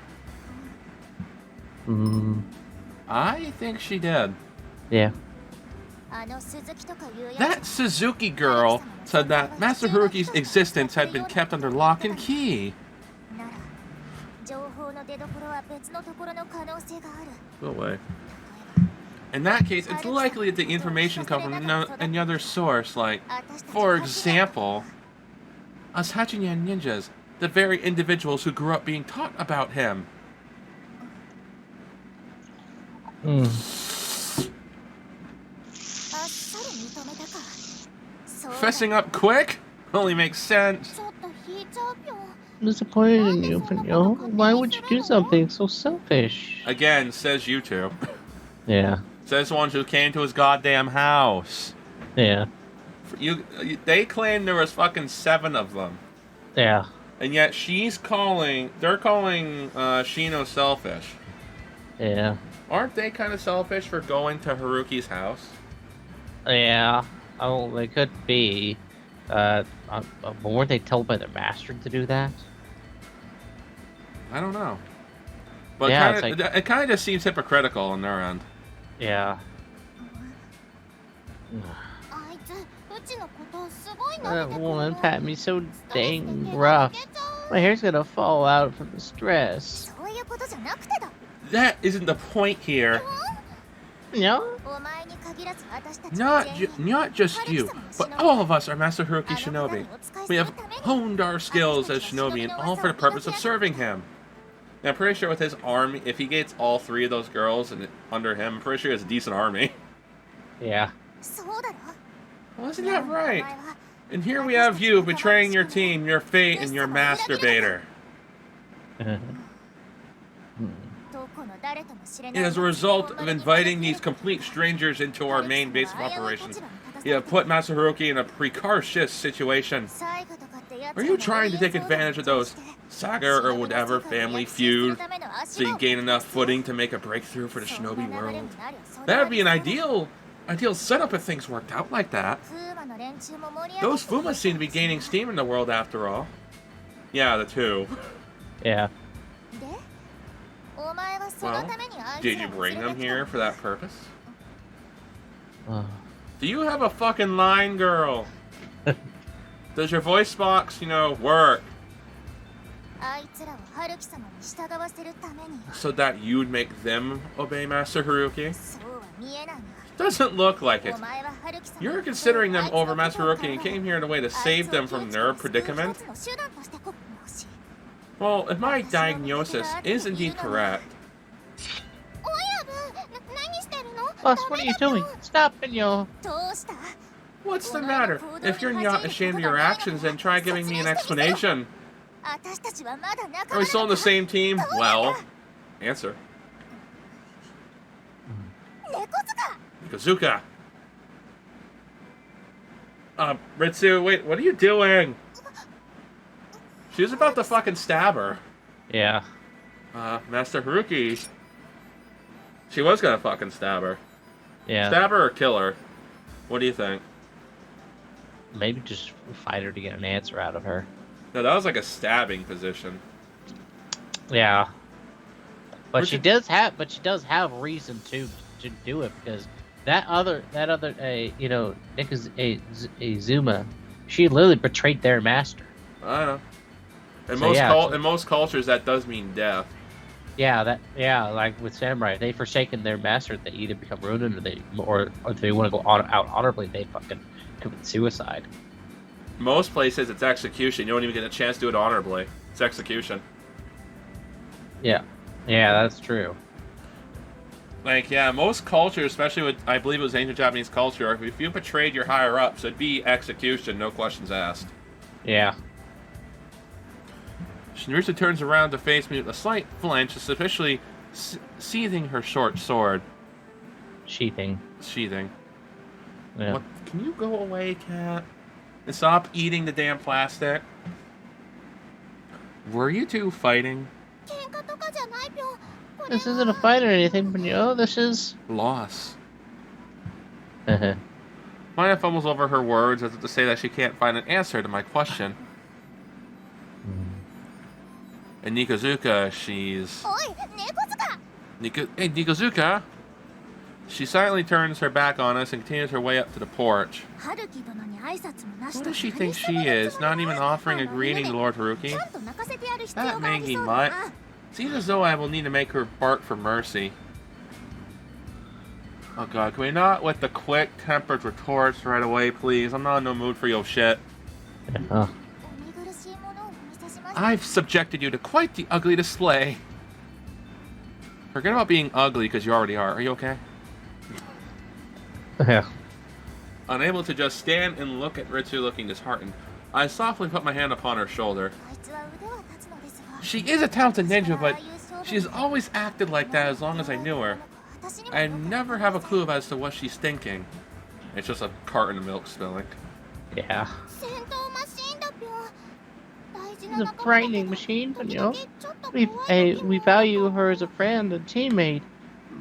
S1: I think she did.
S2: Yeah.
S1: That Suzuki girl said that Master Haruki's existence had been kept under lock and key. Go away. In that case, it's likely that the information comes from another source, like, for example, us Hachinya ninjas, the very individuals who grew up being taught about him. Fessing up quick? Only makes sense.
S2: I'm disappointed in you, Pinyo. Why would you do something so selfish?
S1: Again, says you two.
S2: Yeah.
S1: Says the ones who came to his goddamn house.
S2: Yeah.
S1: They claim there was fucking 7 of them.
S2: Yeah.
S1: And yet they're calling Shino selfish.
S2: Yeah.
S1: Aren't they kind of selfish for going to Haruki's house?
S2: Yeah. Oh, they could be. Weren't they told by their master to do that?
S1: I don't know. But
S2: yeah,
S1: it kind of just seems hypocritical on their end.
S2: Yeah. That woman pat me so dang rough. My hair's gonna fall out from the stress.
S1: That isn't the point here.
S2: No?
S1: Not just you, but all of us are Master Haruki shinobi. We have honed our skills as shinobi, and all for the purpose of serving him. Now, I'm pretty sure with his army, if he gets all 3 of those girls under him, I'm pretty sure he has a decent army.
S2: Yeah.
S1: Well, isn't that right? And here we have you betraying your team, your fate, and your masturbator. And as a result of inviting these complete strangers into our main base of operations, you have put Master Haruki in a precarious situation. Are you trying to take advantage of those saga or whatever family feud so you gain enough footing to make a breakthrough for the shinobi world? That would be an ideal setup if things worked out like that. Those Fumas seem to be gaining steam in the world after all. Yeah, the 2.
S2: Yeah.
S1: Well, did you bring them here for that purpose? Do you have a fucking line, girl? Does your voice box, work? So that you'd make them obey Master Haruki? Doesn't look like it. You're considering them over Master Haruki and came here in a way to save them from their predicament? Well, if my diagnosis is indeed correct...
S2: Boss, what are you doing? Stop, Pinyo!
S1: What's the matter? If you're not ashamed of your actions, then try giving me an explanation. Are we still on the same team? Well, answer. Nekozuka! Ritsu, wait, what are you doing? She was about to fucking stab her.
S2: Yeah.
S1: Master Haruki. She was gonna fucking stab her.
S2: Yeah.
S1: Stab her or kill her? What do you think?
S2: Maybe just fight her to get an answer out of her.
S1: No, that was like a stabbing position.
S2: Yeah. But she does have reason to do it, because that other Nikazuma, she literally betrayed their master.
S1: I know. In most cultures, that does mean death.
S2: Yeah, like with samurai, they forsaken their master, they either become ruined or if they want to go out honorably, they fucking commit suicide.
S1: Most places, it's execution. You don't even get a chance to do it honorably. It's execution.
S2: Yeah, that's true.
S1: Like, yeah, most cultures, especially with, I believe it was ancient Japanese culture, if you betrayed your higher-ups, it'd be execution, no questions asked.
S2: Yeah.
S1: Shinrisa turns around to face me with a slight flinch, officially seething her short sword.
S2: Sheathing.
S1: Yeah. What? Can you go away, cat? And stop eating the damn plastic? Were you two fighting?
S2: This isn't a fight or anything, but this is...
S1: Loss. Maya fumbles over her words as if to say that she can't find an answer to my question. And Nikozuka, she's... Hey, Nikozuka! She silently turns her back on us and continues her way up to the porch. Who does she think she is? Not even offering a greeting to Lord Haruki? That mangy mutt. Seems as though I will need to make her bark for mercy. Oh god, can we not with the quick-tempered retorts right away, please? I'm not in no mood for your shit.
S2: Yeah.
S1: I've subjected you to quite the ugly display. Forget about being ugly, because you already are. Are you okay?
S2: Yeah.
S1: Unable to just stand and look at Ritsu looking disheartened, I softly put my hand upon her shoulder. She is a talented ninja, but she has always acted like that as long as I knew her. I never have a clue as to what she's thinking. It's just a carton of milk spilling.
S2: Yeah. She's a frightening machine, but we value her as a friend and teammate.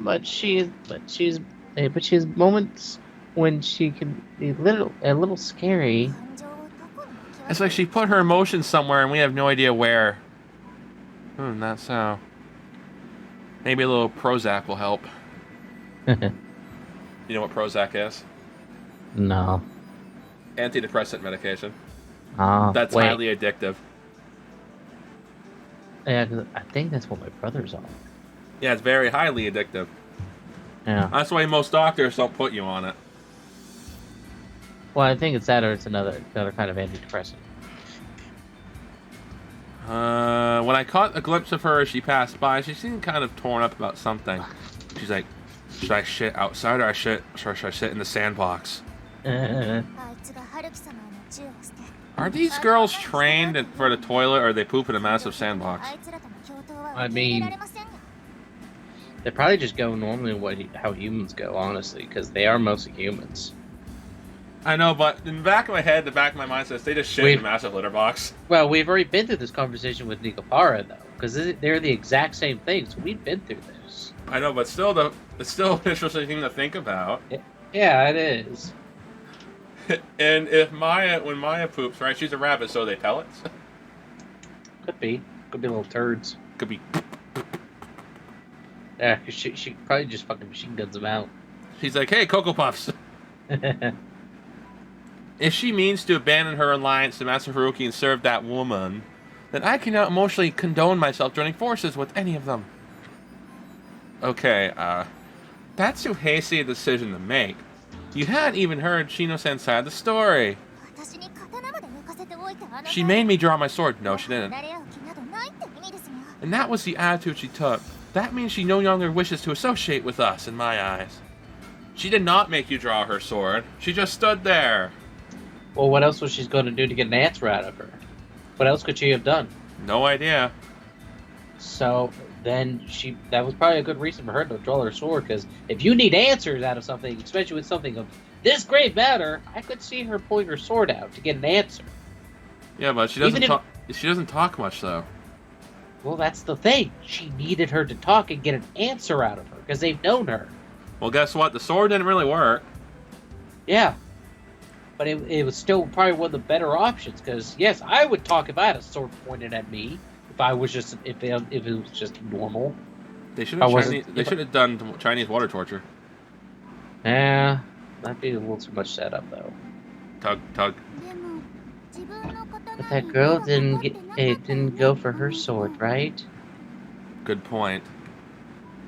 S2: But she has moments when she can be a little scary.
S1: It's like she put her emotions somewhere and we have no idea where. That's how. Maybe a little Prozac will help. You know what Prozac is?
S2: No.
S1: Antidepressant medication.
S2: That's
S1: highly addictive.
S2: Yeah, 'cause I think that's what my brother's on.
S1: Yeah, it's very highly addictive.
S2: Yeah.
S1: That's why most doctors don't put you on it.
S2: Well, I think it's that or it's another kind of antidepressant.
S1: When I caught a glimpse of her as she passed by, she seemed kind of torn up about something. She's like, should I shit outside or should I sit in the sandbox? Are these girls trained for the toilet or they poop in a massive sandbox?
S2: I mean, they probably just go normally how humans go, honestly, because they are mostly humans.
S1: I know, but in the back of my head, the back of my mind says they just shit in a massive litter box.
S2: Well, we've already been through this conversation with Nikopara, though, because they're the exact same things. We've been through this.
S1: I know, but it's still an interesting thing to think about.
S2: Yeah, it is.
S1: And when Maya poops, right, she's a rabbit, so they pellets?
S2: Could be little turds.
S1: Could be.
S2: Yeah, cause she probably just fucking machine guns them out.
S1: She's like, hey, Cocoa Puffs. If she means to abandon her alliance to Master Haruki and serve that woman, then I cannot emotionally condone myself joining forces with any of them. Okay, that's too hasty a decision to make. You hadn't even heard Shino-san's side of the story. She made me draw my sword. No, she didn't. And that was the attitude she took. That means she no longer wishes to associate with us, in my eyes. She did not make you draw her sword. She just stood there.
S2: Well, what else was she going to do to get an answer out of her? What else could she have done?
S1: No idea.
S2: So then that was probably a good reason for her to draw her sword, because if you need answers out of something, especially with something of this great matter, I could see her pulling her sword out to get an answer.
S1: Yeah, but she doesn't talk much, though.
S2: Well, that's the thing. She needed her to talk and get an answer out of her, because they've known her.
S1: Well, guess what? The sword didn't really work.
S2: Yeah. But it was still probably one of the better options, because, yes, I would talk if I had a sword pointed at me, if it was just normal.
S1: They should have done Chinese water torture.
S2: Yeah, that'd be a little too much setup, though.
S1: Tug.
S2: But that girl didn't go for her sword, right?
S1: Good point.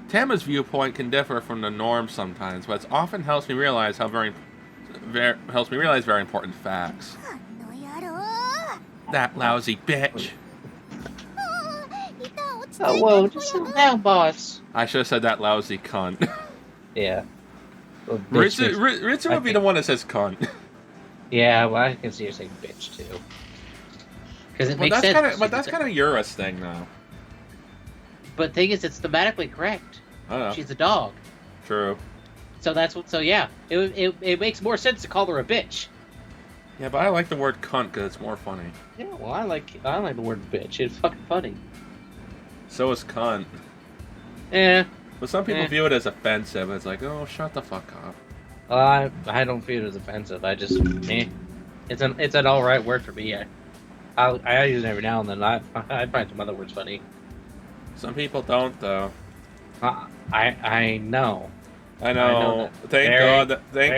S1: Tama's viewpoint can differ from the norm sometimes, but it often helps me realize very important facts. That lousy bitch.
S2: Oh, whoa, just sit down, boss.
S1: I should have said that lousy cunt.
S2: Yeah. Well, bitch makes-
S1: Ritsu
S2: I
S1: would be
S2: think-
S1: the one that says cunt.
S2: Yeah, well, I can see her saying bitch too. Because it
S1: But
S2: makes sense.
S1: that's kind of Yura's thing now.
S2: But the thing is, it's thematically correct.
S1: I don't know.
S2: She's a dog.
S1: True.
S2: So that's what. So yeah, it makes more sense to call her a bitch.
S1: Yeah, but I like the word cunt because it's more funny.
S2: Yeah, well, I like the word bitch. It's fucking funny.
S1: So is cunt.
S2: Yeah.
S1: But some people view it as offensive. It's like, oh, shut the fuck up.
S2: I don't feel it as offensive. I just it's an all right word for me. I use it every now and then. I find some other words funny.
S1: Some people don't, though.
S2: I know.
S1: I know. Thank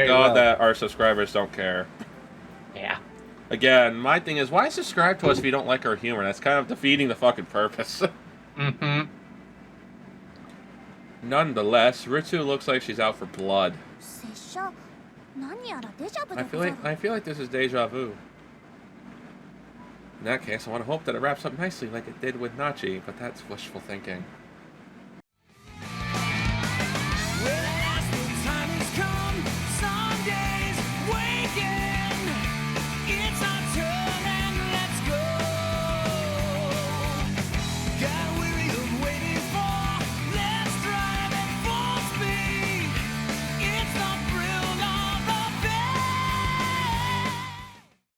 S1: God that our subscribers don't care.
S2: Yeah.
S1: Again, my thing is, why subscribe to us if you don't like our humor? That's kind of defeating the fucking purpose.
S2: Mm-hmm.
S1: Nonetheless, Ritsu looks like she's out for blood. I feel like this is deja vu. In that case, I want to hope that it wraps up nicely like it did with Nachi, but that's wishful thinking.